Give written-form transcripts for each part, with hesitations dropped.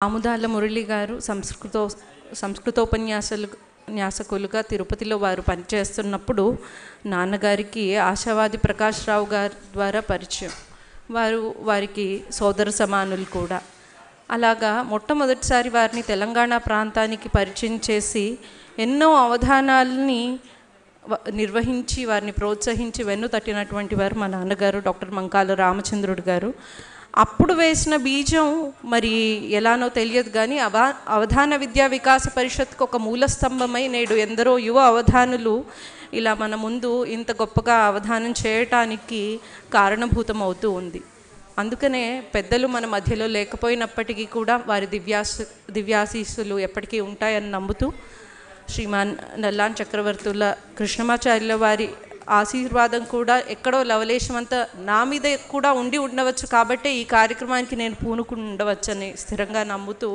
ఆముదాల మురళి గారు సంస్కృతోపన్యాసకులుగా తిరుపతిలో వారు పనిచేస్తున్నప్పుడు నాన్నగారికి ఆశావాది ప్రకాష్ రావు గారి ద్వారా పరిచయం. వారికి సోదర సమానులు కూడా. అలాగా మొట్టమొదటిసారి వారిని తెలంగాణ ప్రాంతానికి పరిచయం చేసి ఎన్నో అవధానాలని నిర్వహించి వారిని ప్రోత్సహించి వెన్ను తట్టినటువంటి వారు మా నాన్నగారు డాక్టర్ మంకాల రామచంద్రుడు గారు. అప్పుడు వేసిన బీజం మరి ఎలానో తెలియదు కానీ అవధాన విద్యా వికాస పరిషత్కు ఒక మూలస్తంభమై నేడు ఎందరో యువ అవధానులు ఇలా మన ముందు ఇంత గొప్పగా అవధానం చేయటానికి కారణభూతం అవుతూ ఉంది. అందుకనే పెద్దలు మన మధ్యలో లేకపోయినప్పటికీ కూడా వారి దివ్యాశీస్సులు ఎప్పటికీ ఉంటాయని నమ్ముతూ శ్రీమాన్ నల్లాన్ చక్రవర్తుల కృష్ణమాచార్యుల వారి ఆశీర్వాదం కూడా ఎక్కడో లవలేశమంతా నా మీద కూడా ఉండవచ్చు. కాబట్టే ఈ కార్యక్రమానికి నేను పూనుకుని ఉండవచ్చని స్థిరంగా నమ్ముతూ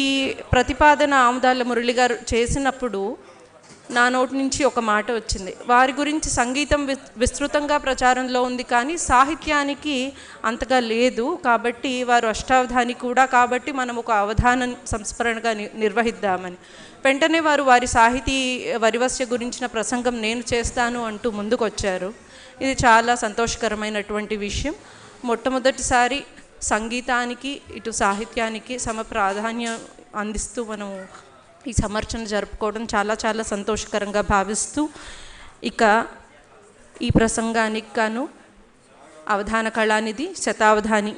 ఈ ప్రతిపాదన ఆముదాల మురళి గారు చేసినప్పుడు నా నోటి నుంచి ఒక మాట వచ్చింది. వారి గురించి సంగీతం విస్తృతంగా ప్రచారంలో ఉంది కానీ సాహిత్యానికి అంతగా లేదు. కాబట్టి వారు అష్టావధాని కూడా, కాబట్టి మనం ఒక అవధాన సంస్మరణగా నిర్వహిద్దామని. వెంటనే వారి సాహితీ వరివస్య గురించిన ప్రసంగం నేను చేస్తాను అంటూ ముందుకు వచ్చారు. ఇది చాలా సంతోషకరమైనటువంటి విషయం. మొట్టమొదటిసారి సంగీతానికి ఇటు సాహిత్యానికి సమ ప్రాధాన్యం అందిస్తూ మనం ఈ సమర్చన జరుపుకోవడం చాలా చాలా సంతోషకరంగా భావిస్తూ ఇక ఈ ప్రసంగానికి గాను అవధాన కళానిధి శతావధాని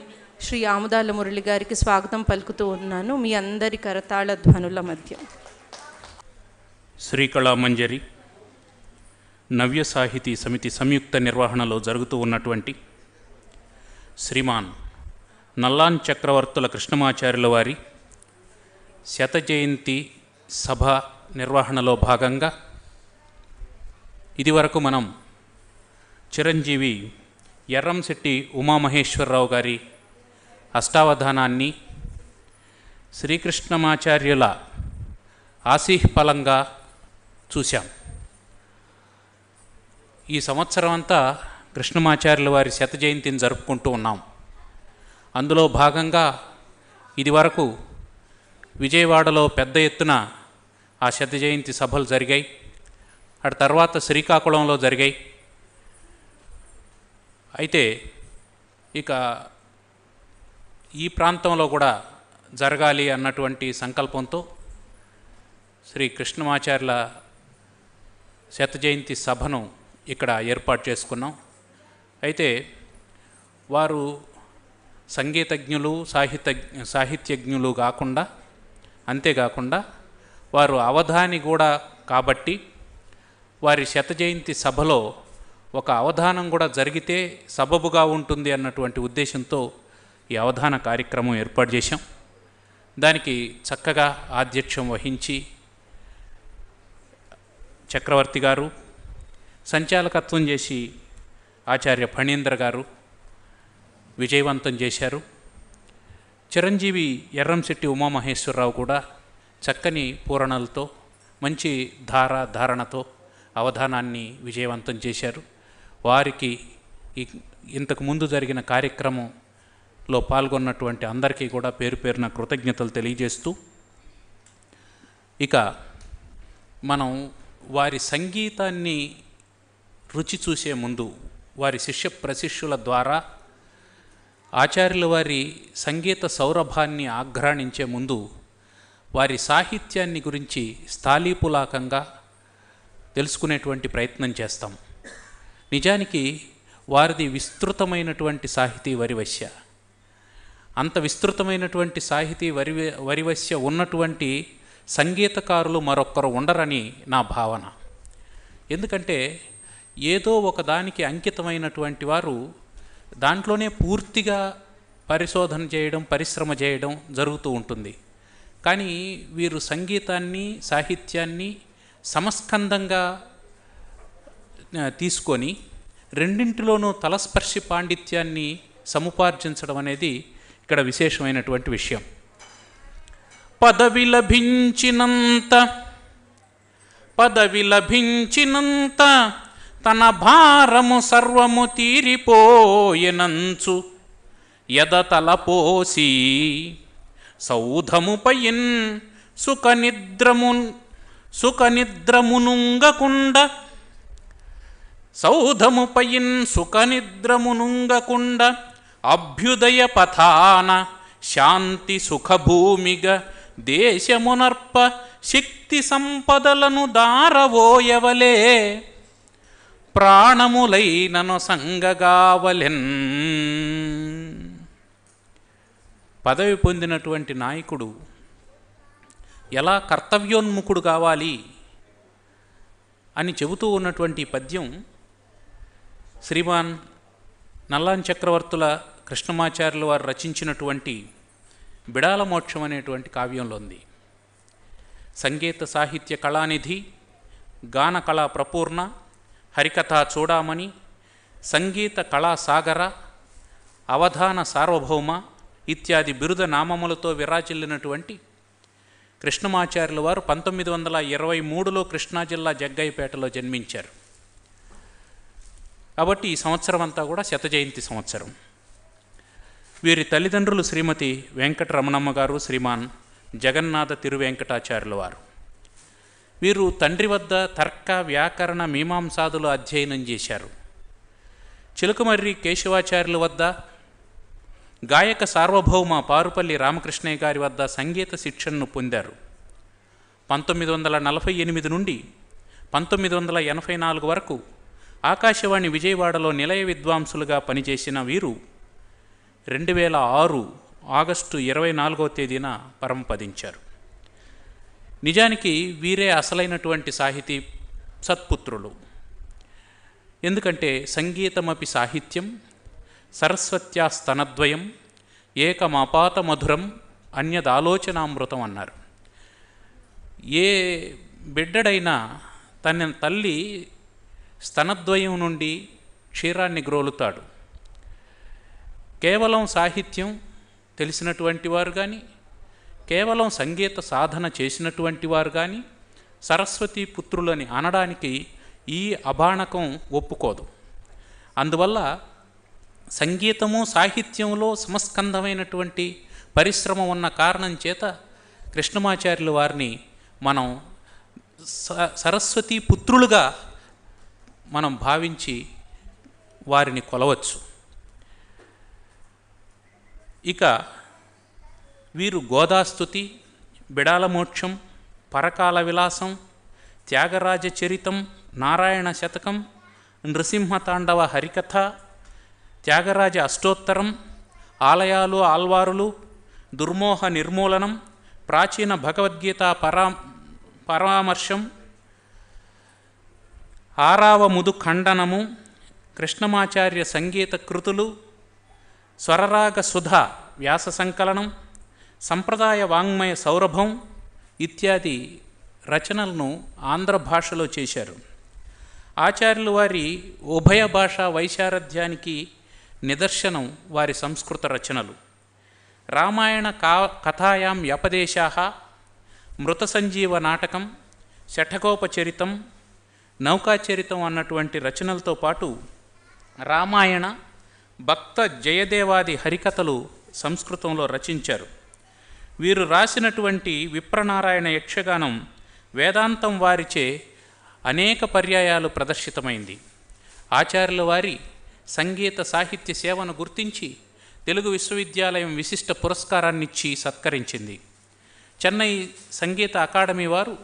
శ్రీ ఆముదాల మురళి గారికి స్వాగతం పలుకుతూ ఉన్నాను మీ అందరి కరతాళ ధ్వనుల మధ్య. శ్రీకళామంజరి నవ్య సాహితీ సమితి సంయుక్త నిర్వహణలో జరుగుతూ ఉన్నటువంటి శ్రీమాన్ నల్లాన్ చక్రవర్తుల కృష్ణమాచార్యుల వారి శత జయంతి సభ నిర్వహణలో భాగంగా ఇదివరకు మనం చిరంజీవి ఎర్రంశెట్టి ఉమామహేశ్వరరావు గారి అష్టావధానాన్ని శ్రీకృష్ణమాచార్యుల ఆశీఫలంగా చూశాం. ఈ సంవత్సరం అంతా కృష్ణమాచార్యుల వారి శత జయంతిని జరుపుకుంటూ ఉన్నాం. అందులో భాగంగా ఇదివరకు విజయవాడలో పెద్ద ఎత్తున ఆ శత జయంతి సభలు జరిగాయి. అటు తర్వాత శ్రీకాకుళంలో జరిగాయి. అయితే ఇక ఈ ప్రాంతంలో కూడా జరగాలి అన్నటువంటి సంకల్పంతో శ్రీ కృష్ణమాచార్యుల శత జయంతి సభను ఇక్కడ ఏర్పాటు చేసుకున్నాం. అయితే వారు సంగీతజ్ఞులు సాహిత్యజ్ఞులు అంతేకాకుండా వారు అవధాని కూడా కాబట్టి వారి శత జయంతి సభలో ఒక అవధానం కూడా జరిగితే సబబుగా ఉంటుంది అన్నటువంటి ఉద్దేశంతో ఈ అవధాన కార్యక్రమం ఏర్పాటు చేశాం. దానికి చక్కగా ఆధ్యక్షం వహించి చక్రవర్తి గారు, సంచాలకత్వం చేసి ఆచార్య ఫణీంద్ర గారు విజయవంతం చేశారు. చిరంజీవి ఎర్రంశెట్టి ఉమామహేశ్వరరావు కూడా చక్కని పూరణలతో మంచి ధారణతో అవధానాన్ని విజయవంతం చేశారు. వారికి ఇంతకు ముందు జరిగిన కార్యక్రమంలో పాల్గొన్నటువంటి అందరికీ కూడా పేరు పేరున కృతజ్ఞతలు తెలియజేస్తూ ఇక మనం వారి సంగీతాన్ని రుచి చూసే ముందు వారి శిష్య ప్రశిష్యుల ద్వారా ఆచార్యుల వారి సంగీత సౌరభాన్ని ఆఘ్రాణించే ముందు వారి సాహిత్యాన్ని గురించి స్థాళీపులాకంగా తెలుసుకునేటువంటి ప్రయత్నం చేస్తాం. నిజానికి వారిది విస్తృతమైనటువంటి సాహితీ వరివశ్య. అంత విస్తృతమైనటువంటి సాహితీ వరివశ్య ఉన్నటువంటి సంగీతకారులు మరొక్కరు ఉండరని నా భావన. ఎందుకంటే ఏదో ఒకదానికి అంకితమైనటువంటి వారు దాంట్లోనే పూర్తిగా పరిశోధన చేయడం, పరిశ్రమ చేయడం జరుగుతూ ఉంటుంది. కానీ వీరు సంగీతాన్ని సాహిత్యాన్ని సమస్కందంగా తీసుకొని రెండింటిలోనూ తలస్పర్శి పాండిత్యాన్ని సముపార్జించడం అనేది ఇక్కడ విశేషమైనటువంటి విషయం. పదవి లభించినంత తన భారము సర్వము తీరిపోయెనంచు ఎదతలపోసి సౌధముపైన్ సుఖనిద్రమునుంగకుండ సౌధముపైన్ సుఖనిద్రమునుంగకుండ అభ్యుదయ పథాన శాంతి సుఖభూమిగ దేశమునర్ప శక్తి సంపదలను దారవోయవలే ప్రాణములైనను సంగగావలెన్. పదవి పొందినటువంటి నాయకుడు ఎలా కర్తవ్యోన్ముఖుడు కావాలి అని చెబుతూ ఉన్నటువంటి పద్యం శ్రీమాన్ నల్లాన్ చక్రవర్తుల కృష్ణమాచార్యులు వారు రచించినటువంటి బిడాల మోక్షం అనేటువంటి కావ్యంలో ఉంది. సంగీత సాహిత్య కళానిధి, గాన కళా ప్రపూర్ణ, హరికథా చూడామణి, సంగీత కళా సాగర, అవధాన సార్వభౌమ ఇత్యాది బిరుద నామములతో విరాజిల్లినటువంటి కృష్ణమాచార్యుల వారు 1923లో కృష్ణా జిల్లా జగ్గయ్యపేటలో జన్మించారు. కాబట్టి ఈ సంవత్సరం అంతా కూడా శత జయంతి సంవత్సరం. వీరి తల్లిదండ్రులు శ్రీమతి వెంకటరమణమ్మ గారు, శ్రీమాన్ జగన్నాథ తిరువెంకటాచార్యుల వారు. వీరు తండ్రి వద్ద తర్క వ్యాకరణ మీమాంసాదులు అధ్యయనం చేశారు. చిలుకమర్రి కేశవాచార్యుల వద్ద, గాయక సార్వభౌమ పారుపల్లి రామకృష్ణయ్య గారి వద్ద సంగీత శిక్షణను పొందారు. 1948 నుండి 1984 వరకు ఆకాశవాణి విజయవాడలో నిలయ విద్వాంసులుగా పనిచేసిన వీరు 2006 ఆగస్టు 24వ తేదీన పరమపదించారు. నిజానికి వీరే అసలైనటువంటి సాహితీ సత్పుత్రులు. ఎందుకంటే సంగీతమపి సాహిత్యం సరస్వత్యాస్తనద్వయం ఏకమాపాత మధురం అన్యదాలోచనామృతం అన్నారు. ఏ బిడ్డడైనా తన తల్లి స్తనద్వయం నుండి క్షీరాన్ని గ్రోలుతాడు. కేవలం సాహిత్యం తెలిసినటువంటి వారు కానీ, కేవలం సంగీత సాధన చేసినటువంటి వారు కానీ సరస్వతీ పుత్రులని అనడానికి ఈ అబాణకం ఒప్పుకోదు. అందువల్ల సంగీతము సాహిత్యంలో సమస్కంధమైనటువంటి పరిశ్రమ ఉన్న కారణం చేత కృష్ణమాచార్యుల వారిని మనం సరస్వతీ పుత్రులుగా మనం భావించి వారిని కొలవచ్చు. ఇక వీరు గోదాస్తుతి, బిడాల మోక్షం, పరకాల విలాసం, త్యాగరాజ చరితం, నారాయణ శతకం, నృసింహతాండవ హరికథ, త్యాగరాజ అష్టోత్తరం, ఆలయాలు ఆల్వారులు, దుర్మోహ నిర్మూలనం, ప్రాచీన భగవద్గీత పరామర్శం, ఆరావ ముదు ఖండనము, కృష్ణమాచార్య సంగీత కృతులు, స్వరరాగ సుధ వ్యాస సంకలనం, సంప్రదాయ వాంగ్మయ సౌరభం ఇత్యాది రచనలను ఆంధ్ర భాషలో చేశారు. ఆచార్యులు వారి ఉభయ భాషా వైశారథ్యానికి నిదర్శనం వారి సంస్కృత రచనలు. రామాయణ కథాయాం వ్యపదేశాః, మృత సంజీవ నాటకం, శఠకోపచరితం, నౌకాచరితం అన్నటువంటి రచనలతో పాటు రామాయణ, భక్త జయదేవాది హరికథలు సంస్కృతంలో రచించారు. వీరు రాసినటువంటి విప్రనారాయణ యక్షగానం వేదాంతం వారిచే అనేక పర్యాయాలు ప్రదర్శితమైంది. ఆచార్యుల వారి సంగీత సాహిత్య సేవను గుర్తించి తెలుగు విశ్వవిద్యాలయం విశిష్ట పురస్కారాన్నిచ్చి సత్కరించింది. చెన్నై సంగీత అకాడమీ వారు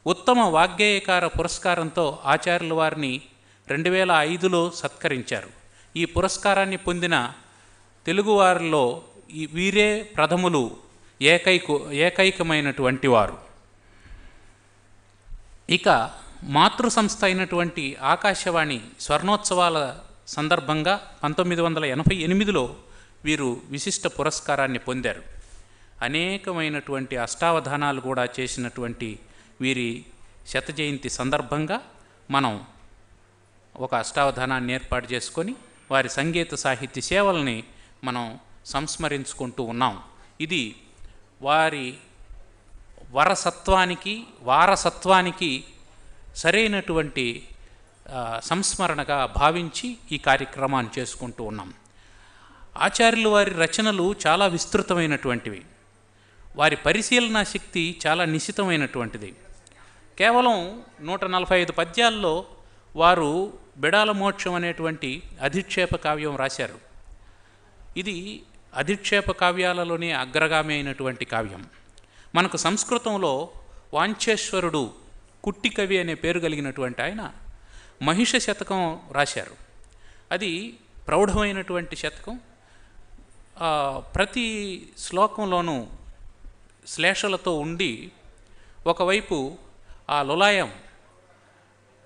ఉత్తమ వాగ్గేయకార పురస్కారంతో ఆచార్యుల వారిని 2005లో సత్కరించారు. ఈ పురస్కారాన్ని పొందిన తెలుగువారిలో వీరే ప్రథములు, ఏకైకమైనటువంటి వారు. ఇక మాతృ సంస్థ అయినటువంటి ఆకాశవాణి స్వర్ణోత్సవాల సందర్భంగా 1988లో వీరు విశిష్ట పురస్కారాన్ని పొందారు. అనేకమైనటువంటి అష్టావధానాలు కూడా చేసినటువంటి వీరి శత జయంతి సందర్భంగా మనం ఒక అష్టావధానాన్ని ఏర్పాటు చేసుకొని వారి సంగీత సాహిత్య సేవల్ని మనం సంస్మరించుకుంటూ ఉన్నాం. ఇది వారి వారసత్వానికి సరైనటువంటి సంస్మరణగా భావించి ఈ కార్యక్రమాన్ని చేసుకుంటూ ఉన్నాం. ఆచార్యులు వారి రచనలు చాలా విస్తృతమైనటువంటివి. వారి పరిశీలనా శక్తి చాలా నిశితమైనటువంటిది. కేవలం 145 పద్యాల్లో వారు బిడాల మోక్షం అనేటువంటి అధిక్షేప కావ్యం రాశారు. ఇది అధిక్షేప కావ్యాలలోనే అగ్రగామి అయినటువంటి కావ్యం. మనకు సంస్కృతంలో వాంఛేశ్వరుడు కుట్టి కవి అనే పేరు కలిగినటువంటి ఆయన మహిష శతకం రాశారు. అది ప్రౌఢమైనటువంటి శతకం. ప్రతి శ్లోకంలోనూ శ్లేషలతో ఉండి ఒకవైపు ఆ లులాయం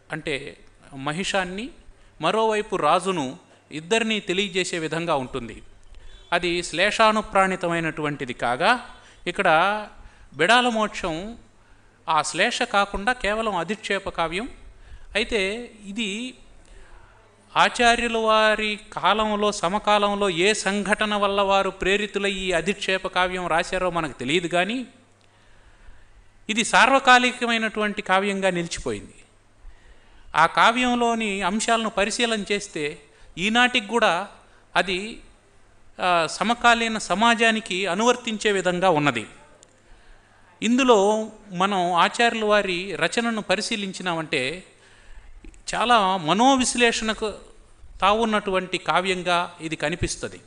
అంటే మహిషాన్ని, మరోవైపు రాజును ఇద్దరినీ తెలియజేసే విధంగా ఉంటుంది. అది శ్లేషానుప్రాణితమైనటువంటిది కాగా, ఇక్కడ బిడాల మోక్షం ఆ శ్లేష కాకుండా కేవలం అధిక్షేప కావ్యం. అయితే ఇది ఆచార్యుల వారి కాలంలో, సమకాలంలో ఏ సంఘటన వల్ల వారు ప్రేరితులై ఈ అధిక్షేప కావ్యం రాశారో మనకు తెలియదు, కానీ ఇది సార్వకాలికమైనటువంటి కావ్యంగా నిలిచిపోయింది. ఆ కావ్యంలోని అంశాలను పరిశీలన చేస్తే ఈనాటికి కూడా అది సమకాలీన సమాజానికి అనువర్తించే విధంగా ఉన్నది. ఇందులో మనం ఆచార్యుల వారి రచనను పరిశీలించినామంటే చాలా మనోవిశ్లేషణకు తావున్నటువంటి కావ్యంగా ఇది కనిపిస్తుంది.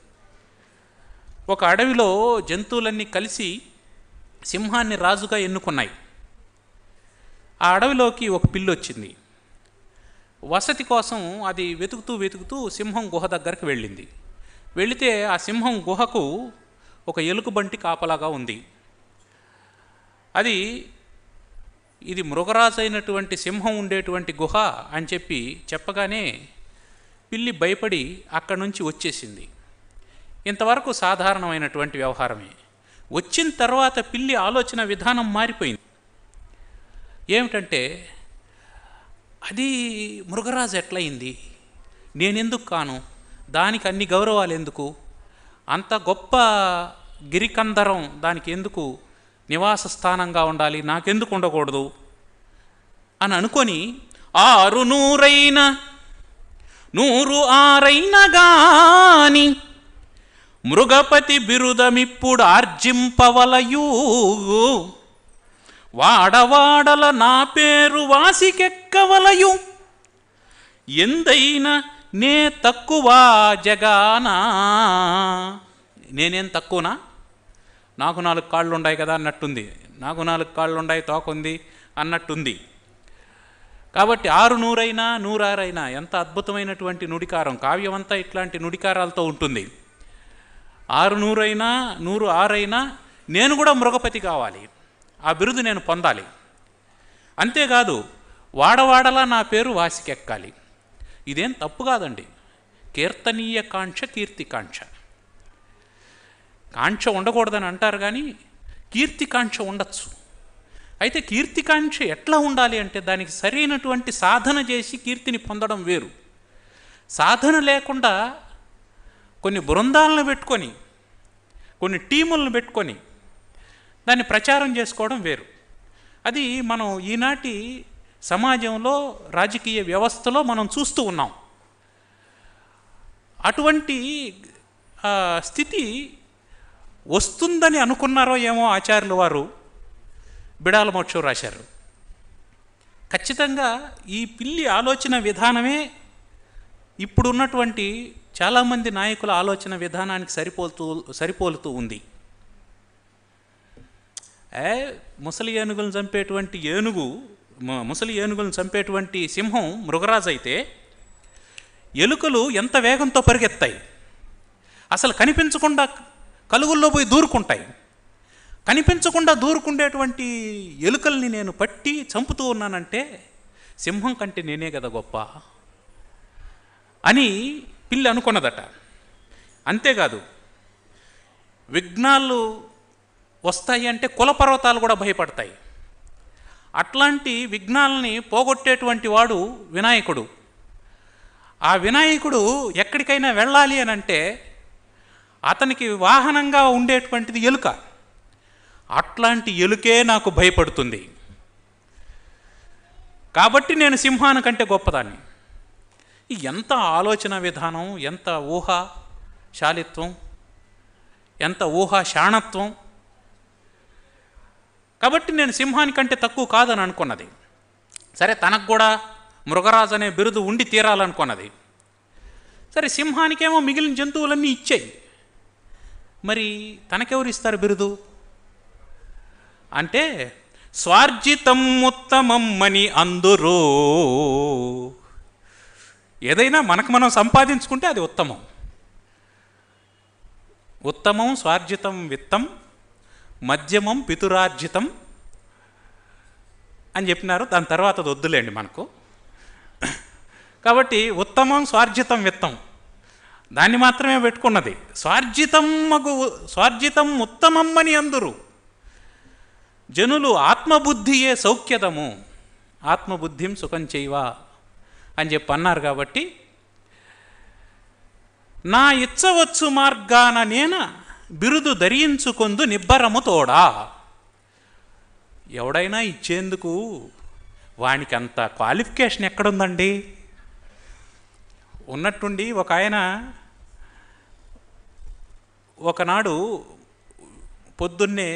ఒక అడవిలో జంతువులన్నీ కలిసి సింహాన్ని రాజుగా ఎన్నుకున్నాయి. ఆ అడవిలోకి ఒక పిల్లి వచ్చింది. వసతి కోసం అది వెతుకుతూ సింహం గుహ దగ్గరకు వెళ్ళింది. వెళితే ఆ సింహం గుహకు ఒక ఎలుకబంటి కాపలాగా ఉంది. ఇది మృగరాజు అయినటువంటి సింహం ఉండేటువంటి గుహ అని చెప్పగానే పిల్లి భయపడి అక్కడి నుంచి వచ్చేసింది. ఇంతవరకు సాధారణమైనటువంటి వ్యవహారమే. వచ్చిన తర్వాత పిల్లి ఆలోచన విధానం మారిపోయింది. ఏమిటంటే, అది మృగరాజు ఎట్లయింది, నేనెందుకు కాను, దానికి అన్ని గౌరవాలు ఎందుకు, అంత గొప్ప గిరికందరం దానికి ఎందుకు నివాస స్థానంగా ఉండాలి, నాకెందుకు ఉండకూడదు అని అనుకొని 600 106 గాని మృగపతి బిరుదమిప్పుడు ఆర్జింపవలయూ, వాడవాడల నా పేరు వాసికెక్కవలయు, ఎందైనా నే తక్కువ జగానా. నేనేం తక్కువనా, నాకు 4 కాళ్ళు ఉన్నాయి కదా అన్నట్టుంది, నాకు 4 కాళ్ళు ఉన్నాయి తోకుంది అన్నట్టుంది. కాబట్టి 600 106 ఎంత అద్భుతమైనటువంటి నుడికారం. కావ్యం అంతా ఇట్లాంటి నుడికారాలతో ఉంటుంది. 600 106 నేను కూడా మృగపతి కావాలి, ఆ బిరుదు నేను పొందాలి. అంతేకాదు వాడవాడలా నా పేరు వాసికెక్కాలి. ఇదేం తప్పు కాదండి. కీర్తనీయ కాంక్ష, కీర్తికాంక్ష. కాంక్ష ఉండకూడదని అంటారు, కానీ కీర్తికాంక్ష ఉండొచ్చు. అయితే కీర్తికాంక్ష ఎట్లా ఉండాలి అంటే, దానికి సరైనటువంటి సాధన చేసి కీర్తిని పొందడం వేరు. సాధన లేకుండా కొన్ని బృందాలను పెట్టుకొని, కొన్ని టీములను పెట్టుకొని దాన్ని ప్రచారం చేసుకోవడం వేరు. అది మనం ఈనాటి సమాజంలో, రాజకీయ వ్యవస్థలో మనం చూస్తూ ఉన్నాం. అటువంటి స్థితి వస్తుందని అనుకున్నారో ఏమో ఆచార్యుల వారు బిడాల మోక్షం రాశారు. ఖచ్చితంగా ఈ పిల్లి ఆలోచన విధానమే ఇప్పుడున్నటువంటి చాలామంది నాయకుల ఆలోచన విధానానికి సరిపోలుతూ ఉంది. ముసలి ఏనుగులను చంపేటువంటి సింహం మృగరాజు అయితే, ఎలుకలు ఎంత వేగంతో పరిగెత్తాయి, అసలు కనిపించకుండా కలుగుల్లో పోయి దూరుకుంటాయి. కనిపించకుండా దూరుకుండేటువంటి ఎలుకల్ని నేను పట్టి చంపుతూ ఉన్నానంటే సింహం కంటే నేనే కదా గొప్ప అని పిల్లి అనుకున్నదట. అంతేకాదు, విఘ్నాలు వస్తాయి అంటే కులపర్వతాలు కూడా భయపడతాయి. అట్లాంటి విఘ్నాలని పోగొట్టేటువంటి వాడు వినాయకుడు. ఆ వినాయకుడు ఎక్కడికైనా వెళ్ళాలి అని అంటే అతనికి వాహనంగా ఉండేటువంటిది ఎలుక. అట్లాంటి ఎలుకే నాకు భయపడుతుంది, కాబట్టి నేను సింహాని కంటే గొప్పదాన్ని. ఎంత ఆలోచన విధానం, ఎంత ఊహాశాలిత్వం, ఎంత ఊహాశాణత్వం. కాబట్టి నేను సింహానికంటే తక్కువ కాదని అనుకున్నది. సరే, తనకు కూడా మృగరాజు అనే బిరుదు ఉండి తీరాలనుకున్నది. సరే, సింహానికేమో మిగిలిన జంతువులన్నీ ఇచ్చాయి, మరి తనకెవరు ఇస్తారు బిరుదు అంటే, స్వార్జితం ఉత్తమమ్మని అందురు. ఏదైనా మనకు మనం సంపాదించుకుంటే అది ఉత్తమం. ఉత్తమం స్వార్జితం విత్తం, మధ్యమం పితురార్జితం అని చెప్పినారు. దాని తర్వాత అది వద్దులేండి మనకు. కాబట్టి ఉత్తమం స్వార్జితం విత్తం దాన్ని మాత్రమే పెట్టుకున్నది. స్వార్జితం ఉత్తమమ్మని అందురు. జనులు ఆత్మబుద్ధియే సౌఖ్యదము, ఆత్మబుద్ధిం సుఖం చేయవా అని చెప్పి అన్నారు. కాబట్టి నా ఇచ్చవచ్చు మార్గాన నేన బిరుదు ధరించుకొందు నిబ్బరము తోడా. ఎవడైనా ఇచ్చేందుకు వానికి అంత క్వాలిఫికేషన్ ఎక్కడుందండి? ఉన్నట్టుండి ఒక ఆయన ఒకనాడు పొద్దున్నే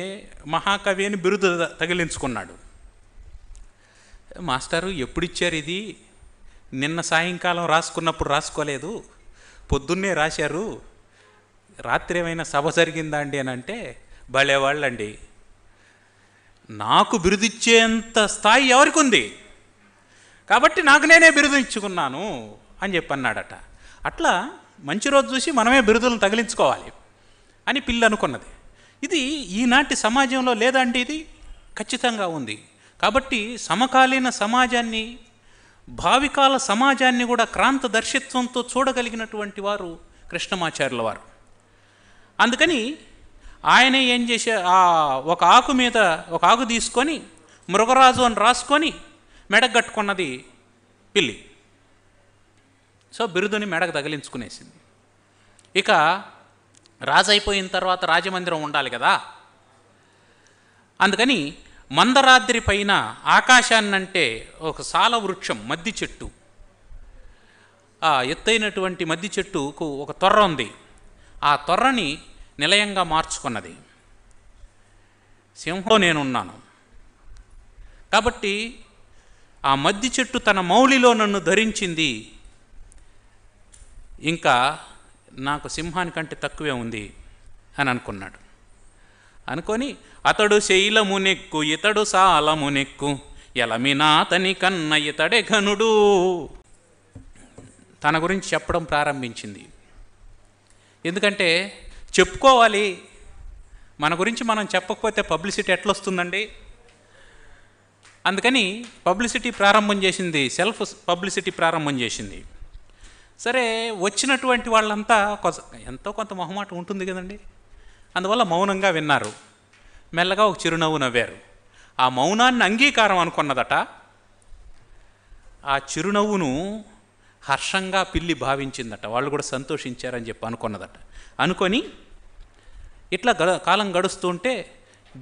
మహాకవి అని బిరుదు తగిలించుకున్నాడు. మాస్టారు ఎప్పుడిచ్చారు ఇది? నిన్న సాయంకాలం రాసుకున్నప్పుడు రాసుకోలేదు, పొద్దున్నే రాశారు, రాత్రి ఏమైనా సభ జరిగిందా అండి అని అంటే, భలేవాళ్ళండి, నాకు బిరుదిచ్చేంత స్థాయి ఎవరికి ఉంది, కాబట్టి నాకు నేనే బిరుదు ఇచ్చుకున్నాను అని చెప్పి అన్నాడట. అట్లా మంచి రోజు చూసి మనమే బిరుదులను తగిలించుకోవాలి అని పిల్ల అనుకున్నది. ఇది ఈనాటి సమాజంలో లేదా అండి? ఇది ఖచ్చితంగా ఉంది. కాబట్టి సమకాలీన సమాజాన్ని, భావికాల సమాజాన్ని కూడా క్రాంత దర్శిత్వంతో చూడగలిగినటువంటి వారు కృష్ణమాచార్యుల వారు. అందుకని ఆయన ఏం చేసే, ఒక ఆకు మీద ఒక ఆకు తీసుకొని మృగరాజు అని రాసుకొని మెడగట్టుకున్నది పిల్లి. సో బిరుదుని మెడకు తగిలించుకునేసింది. ఇక రాజు అయిపోయిన తర్వాత రాజమందిరం ఉండాలి కదా, అందుకని మందరాద్రి పైన ఆకాశాన్నంటే ఒక సాల వృక్షం, మద్ది చెట్టు, ఆ ఎత్తైనటువంటి మద్ది చెట్టుకు ఒక తొర్ర ఉంది. ఆ తొర్రని నిలయంగా మార్చుకున్నది. సింహంలో నేనున్నాను కాబట్టి ఆ మద్ది చెట్టు తన మౌలిలో నన్ను ధరించింది, ఇంకా నాకు సింహానికంటే తక్కువే ఉంది అని అనుకున్నాడు. అనుకొని అతడు శైలమునెక్కు ఇతడు సాలమునెక్కు ఎలమినాతని కన్న ఇతడే ఘనుడు తన గురించి చెప్పడం ప్రారంభించింది. ఎందుకంటే చెప్పుకోవాలి, మన గురించి మనం చెప్పకపోతే పబ్లిసిటీ ఎట్లొస్తుందండి? అందుకని పబ్లిసిటీ ప్రారంభం చేసింది, సెల్ఫ్ పబ్లిసిటీ ప్రారంభం చేసింది. సరే, వచ్చినటువంటి వాళ్ళంతా ఎంతో కొంత మొహమాట ఉంటుంది కదండి, అందువల్ల మౌనంగా విన్నారు. మెల్లగా ఒక చిరునవ్వు నవ్వారు. ఆ మౌనాన్ని అంగీకారం అనుకున్నదట. ఆ చిరునవ్వును హర్షంగా పిల్లి భావించిందట. వాళ్ళు కూడా సంతోషించారని చెప్పి అనుకున్నదట. అనుకొని ఇట్లా కాలం గడుస్తుంటే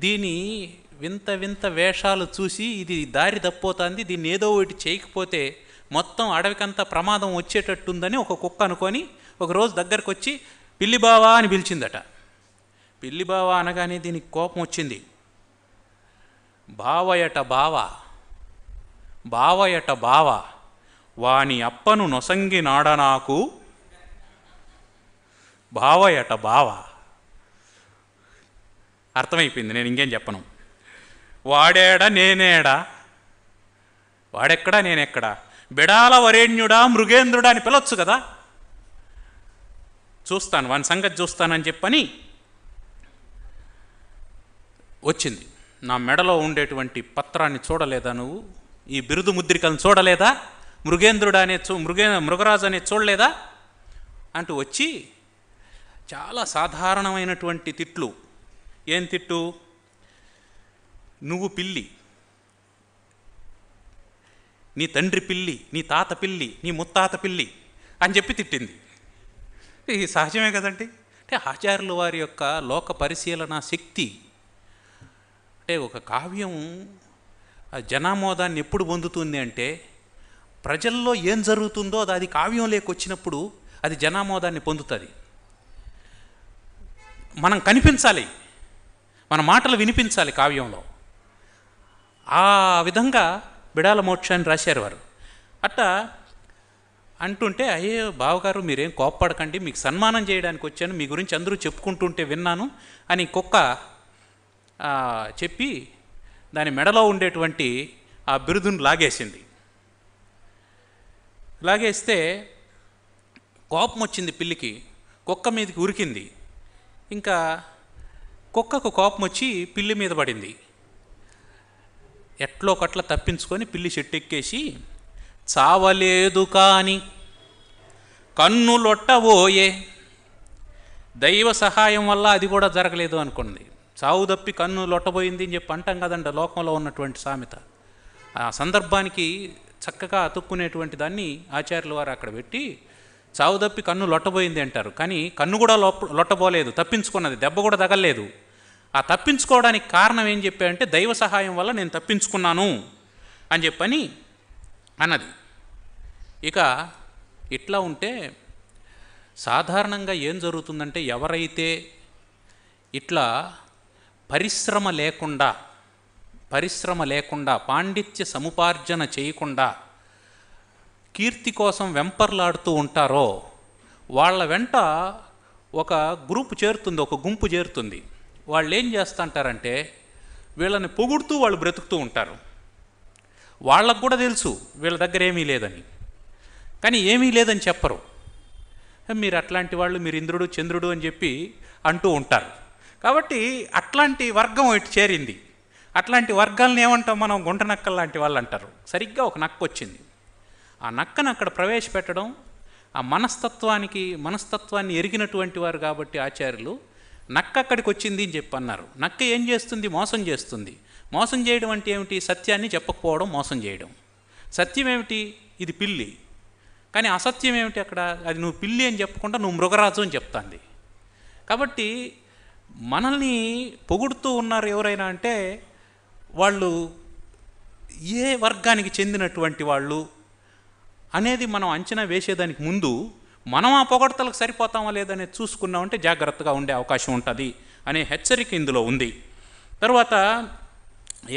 దీని వింత వింత వేషాలు చూసి ఇది దారి తప్పోతుంది, దీన్ని ఏదో ఒకటి చేయకపోతే మొత్తం అడవికంతా ప్రమాదం వచ్చేటట్టుందని ఒక కుక్క అనుకొని ఒకరోజు దగ్గరకు వచ్చి పిల్లి బావా అని పిలిచిందట. పిల్లి బావా అనగానే దీనికి కోపం వచ్చింది. బావయట బావ, బావయట బావ, వాని అప్పను నొసంగి నాడ నాకు బావయట బావ. అర్థమైపోయింది, నేను ఇంకేం చెప్పను. వాడేడా నేనేడా, వాడెక్కడా నేనెక్కడా, బిడాల వరేణ్యుడా మృగేంద్రుడా అని పిలవచ్చు కదా, చూస్తాను వాని సంగతి చూస్తానని చెప్పని వచ్చింది. నా మెడలో ఉండేటువంటి పత్రాన్ని చూడలేదా నువ్వు? ఈ బిరుదు ముద్రికలను చూడలేదా? మృగేంద్రుడు అనే మృగరాజు అనే చూడలేదా అంటూ వచ్చి చాలా సాధారణమైనటువంటి తిట్లు. ఏం తిట్టు? నువ్వు పిల్లి, నీ తండ్రి పిల్లి, నీ తాత పిల్లి, నీ ముత్తాత పిల్లి అని చెప్పి తిట్టింది. ఇది సహజమే కదండి. అంటే ఆచార్యుల వారి యొక్క లోక పరిశీలన శక్తి. అంటే ఒక కావ్యం జనామోదాన్ని ఎప్పుడు పొందుతుంది అంటే, ప్రజల్లో ఏం జరుగుతుందో అది కావ్యం లేకొచ్చినప్పుడు అది జనామోదాన్ని పొందుతుంది. మనం కనిపించాలి, మన మాటలు వినిపించాలి కావ్యంలో. ఆ విధంగా బిడాల మోక్షాన్ని రాశారు వారు. అట్టా అంటుంటే, అయ్యో బావగారు మీరేం కోప్పడకండి, మీకు సన్మానం చేయడానికి వచ్చాను, మీ గురించి అందరూ చెప్పుకుంటుంటే విన్నాను అని కుక్క చెప్పి దాని మెడలో ఉండేటువంటి ఆ బిరుదును లాగేసింది. లాగేస్తే కోపం వచ్చింది పిల్లికి, కుక్క మీదకి ఉరికింది. ఇంకా కుక్కకు కోపం వచ్చి పిల్లి మీద పడింది. ఎట్లో కట్ల తప్పించుకొని పిల్లి చెట్టు ఎక్కేసి, చావలేదు కాని కన్నులొట్టబోయే, దైవ సహాయం వల్ల అది కూడా జరగలేదు అనుకుంది. చావు తప్పి కన్ను లొట్టబోయింది అని చెప్పి అంటాం కదండి లోకంలో ఉన్నటువంటి సామెత. ఆ సందర్భానికి చక్కగా అతుక్కునేటువంటి దాన్ని ఆచార్యుల వారు అక్కడ పెట్టి చావు తప్పి కన్ను లొట్టబోయింది అంటారు. కానీ కన్ను కూడా లొట్టబోలేదు, తప్పించుకున్నది, దెబ్బ కూడా తగలలేదు. ఆ తప్పించుకోవడానికి కారణం ఏం చెప్పారంటే దైవ సహాయం వల్ల నేను తప్పించుకున్నాను అని చెప్పని అన్నది. ఇక ఇట్లా ఉంటే సాధారణంగా ఏం జరుగుతుందంటే, ఎవరైతే ఇట్లా పరిశ్రమ లేకుండా పాండిత్య సముపార్జన చేయకుండా కీర్తి కోసం వెంపర్లాడుతూ ఉంటారో వాళ్ళ వెంట ఒక గుంపు చేరుతుంది. వాళ్ళు ఏం చేస్తుంటారంటే వీళ్ళని పొగుడుతూ వాళ్ళు బ్రతుకుతూ ఉంటారు. వాళ్ళకు కూడా తెలుసు వీళ్ళ దగ్గర ఏమీ లేదని, కానీ ఏమీ లేదని చెప్పరు. మీరు అట్లాంటి వాళ్ళు, మీరు ఇంద్రుడు చంద్రుడు అని చెప్పి అంటూ ఉంటారు. కాబట్టి అట్లాంటి వర్గం ఇటు చేరింది. అట్లాంటి వర్గాలను ఏమంటాం మనం, గుంట నక్కలు లాంటి వాళ్ళు అంటారు. సరిగ్గా ఒక నక్క వచ్చింది. ఆ నక్కను అక్కడ ప్రవేశపెట్టడం, ఆ మనస్తత్వాన్ని ఎరిగినటువంటి వారు కాబట్టి ఆచార్యులు నక్క అక్కడికి వచ్చింది అని చెప్పి అన్నారు. నక్క ఏం చేస్తుంది? మోసం చేస్తుంది. మోసం చేయడం అంటే ఏమిటి? సత్యాన్ని చెప్పకపోవడం మోసం చేయడం. సత్యం ఏమిటి? ఇది పిల్లి. కానీ అసత్యం ఏమిటి అక్కడ? అది నువ్వు పిల్లి అని చెప్పకుండా నువ్వు మృగరాజు అని చెప్తాంది. కాబట్టి మనల్ని పొగుడుతూ ఉన్నారు ఎవరైనా అంటే వాళ్ళు ఏ వర్గానికి చెందినటువంటి వాళ్ళు అనేది మనం అంచనా వేసేదానికి ముందు మనం ఆ పొగడతలకు సరిపోతామా లేదనేది చూసుకున్నామంటే జాగ్రత్తగా ఉండే అవకాశం ఉంటుంది అనే హెచ్చరిక ఇందులో ఉంది. తర్వాత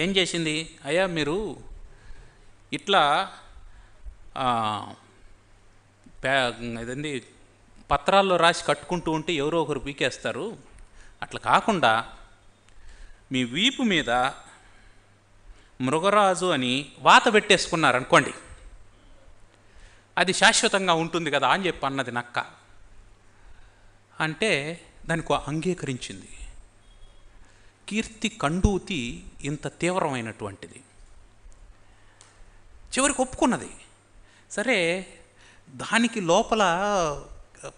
ఏం చేసింది? అయ్యా మీరు ఇట్లా ఇదండి పత్రాల్లో రాసి కట్టుకుంటూ ఉంటే ఎవరో ఒకరు పీకేస్తారు. అట్లా కాకుండా మీ వీపు మీద మృగరాజు అని వాత పెట్టేసుకున్నారనుకోండి, అది శాశ్వతంగా ఉంటుంది కదా అని చెప్పి అన్నది నక్క. అంటే దానికి అంగీకరించింది. కీర్తి కండూతి ఇంత తీవ్రమైనటువంటిది. చివరికి ఒప్పుకున్నది. సరే, దానికి లోపల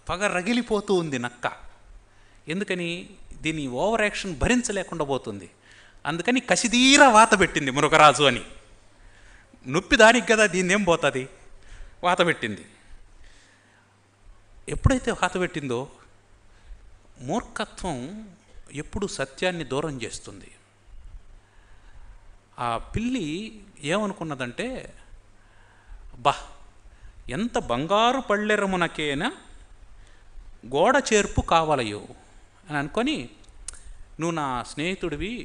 పగ రగిలిపోతూ ఉంది నక్క. ఎందుకని? దీని ఓవర్ యాక్షన్ భరించలేకుండా పోతుంది. అందుకని కసిదీరా వాత పెట్టింది మృగరాజు అని. నొప్పి దానికి కదా, దీన్నేం పోతుంది, వాత పెట్టింది. ఎప్పుడైతే వాత పెట్టిందో, మూర్ఖత్వం ఎప్పుడు సత్యాన్ని దూరం చేస్తుంది. ఆ పిల్లి ఏమనుకున్నదంటే, బా ఎంత బంగారు పళ్ళెరమునకేనా గోడ చేర్పు కావాలయో అని అనుకొని, నువ్వు నా స్నేహితుడివి,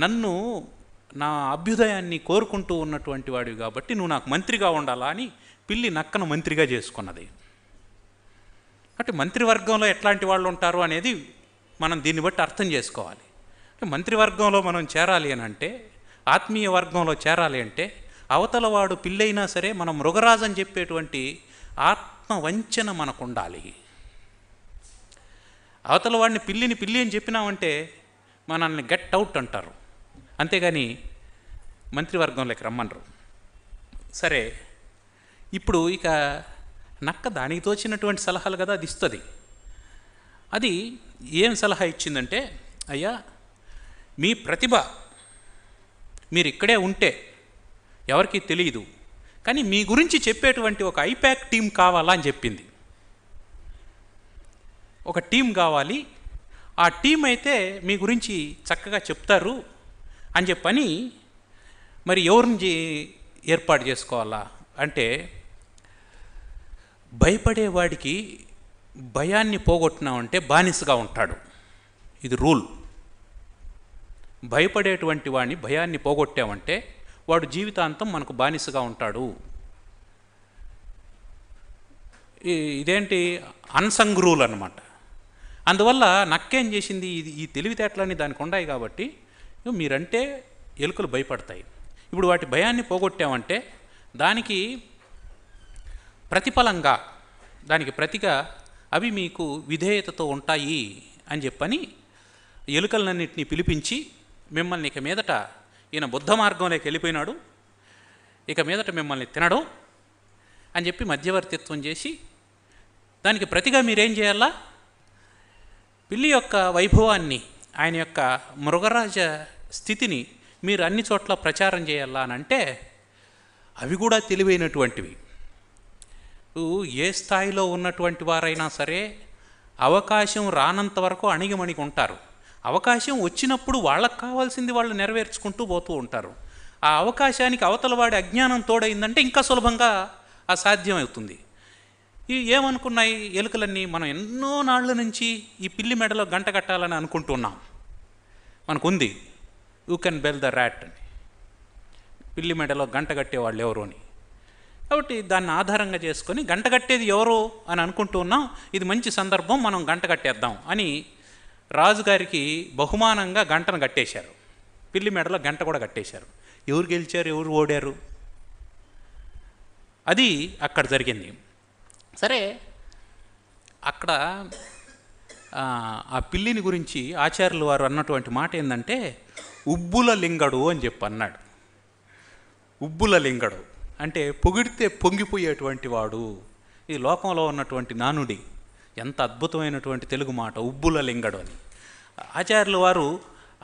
నన్ను నా అభ్యుదయాన్ని కోరుకుంటూ ఉన్నటువంటి వాడివి కాబట్టి నువ్వు నాకు మంత్రిగా ఉండాలా అని పిల్లి నక్కను మంత్రిగా చేసుకున్నది. అంటే మంత్రివర్గంలో ఎట్లాంటి వాళ్ళు ఉంటారు అనేది మనం దీన్ని బట్టి అర్థం చేసుకోవాలి. మంత్రివర్గంలో మనం చేరాలి అని అంటే, ఆత్మీయ వర్గంలో చేరాలి అంటే, అవతల వాడు పిల్లైనా సరే మనం మృగరాజు అని చెప్పేటువంటి ఆత్మవంచన మనకు ఉండాలి. అవతల వాడిని పిల్లి అని చెప్పినామంటే మనల్ని గెట్ అవుట్ అంటారు, అంతేగాని మంత్రివర్గంలోకి రమ్మనరు. సరే, ఇప్పుడు ఇక నక్క దానికి తోచినటువంటి సలహాలు కదా అది ఇస్తుంది. అది ఏం సలహా ఇచ్చిందంటే, అయ్యా మీ ప్రతిభ మీరు ఇక్కడే ఉంటే ఎవరికీ తెలియదు, కానీ మీ గురించి చెప్పేటువంటి ఒక ఐపాక్ టీం కావాలా అని చెప్పింది. ఒక టీం కావాలి, ఆ టీం అయితే మీ గురించి చక్కగా చెప్తారు అని చెప్పని. మరి ఎవరిని ఏర్పాటు చేసుకోవాలా అంటే, భయపడేవాడికి భయాన్ని పోగొట్టినామంటే బానిసగా ఉంటాడు. ఇది రూల్. భయపడేటువంటి వాడిని, భయాన్ని పోగొట్టామంటే వాడు జీవితాంతం మనకు బానిసగా ఉంటాడు. ఇదేంటి అన్సంగ్ రూల్ అన్నమాట. అందువల్ల నక్కేం చేసింది, ఈ తెలివితేటలన్నీ దానికి ఉన్నాయి కాబట్టి మీరంటే ఎలుకలు భయపడతాయి. ఇప్పుడు వాటి భయాన్ని పోగొట్టామంటే దానికి ప్రతిఫలంగా, దానికి ప్రతిగా అవి మీకు విధేయతతో ఉంటాయి అని చెప్పని ఎలుకలన్నింటినీ పిలిపించి, మిమ్మల్ని ఇక మీదట ఈయన బుద్ధ మార్గంలోకి వెళ్ళిపోయినాడు, ఇక మీదట మిమ్మల్ని తినడు అని చెప్పి మధ్యవర్తిత్వం చేసి, దానికి ప్రతిగా మీరేం చేయాలా, పిల్లి యొక్క వైభవాన్ని, ఆయన యొక్క మృగరాజ స్థితిని మీరు అన్ని చోట్ల ప్రచారం చేయాలా అని అంటే అవి కూడా తెలివైనటువంటివి. ఏ స్థాయిలో ఉన్నటువంటి వారైనా సరే అవకాశం రానంత వరకు అణిగిమణిగి ఉంటారు. అవకాశం వచ్చినప్పుడు వాళ్ళకు కావాల్సింది వాళ్ళు నెరవేర్చుకుంటూ పోతూ ఉంటారు. ఆ అవకాశానికి అవతల వాడి అజ్ఞానం తోడైందంటే ఇంకా సులభంగా అసాధ్యం అవుతుంది. ఏమనుకున్నాయి ఎలుకలన్నీ, మనం ఎన్నో నాళ్ళ నుంచి ఈ పిల్లి మెడలో గంట కట్టాలని అనుకుంటున్నాం. మనకుంది you can bell the rat అని, పిల్లి మెడలో గంట కట్టేవాళ్ళు ఎవరు అని. కాబట్టి దాన్ని ఆధారంగా చేసుకొని గంట కట్టేది ఎవరు అని అనుకుంటూ ఉన్నాం, ఇది మంచి సందర్భం, మనం గంట కట్టేద్దాం అని రాజుగారికి బహుమానంగా గంటను కట్టేశారు. పిల్లి మెడలో గంట కూడా కట్టేశారు. ఎవరు గెలిచారు, ఎవరు ఓడారు, అది అక్కడ జరిగింది. సరే, అక్కడ ఆ పిల్లిని గురించి ఆచార్యులు వారు అన్నటువంటి మాట ఏంటంటే ఉబ్బుల లింగడు అని చెప్పి అన్నాడు. ఉబ్బుల లింగడు అంటే పొగిడితే పొంగిపోయేటువంటి వాడు. ఈ లోకంలో ఉన్నటువంటి నానుడి, ఎంత అద్భుతమైనటువంటి తెలుగు మాట ఉబ్బుల లింగడు అని. ఆచార్యులు వారు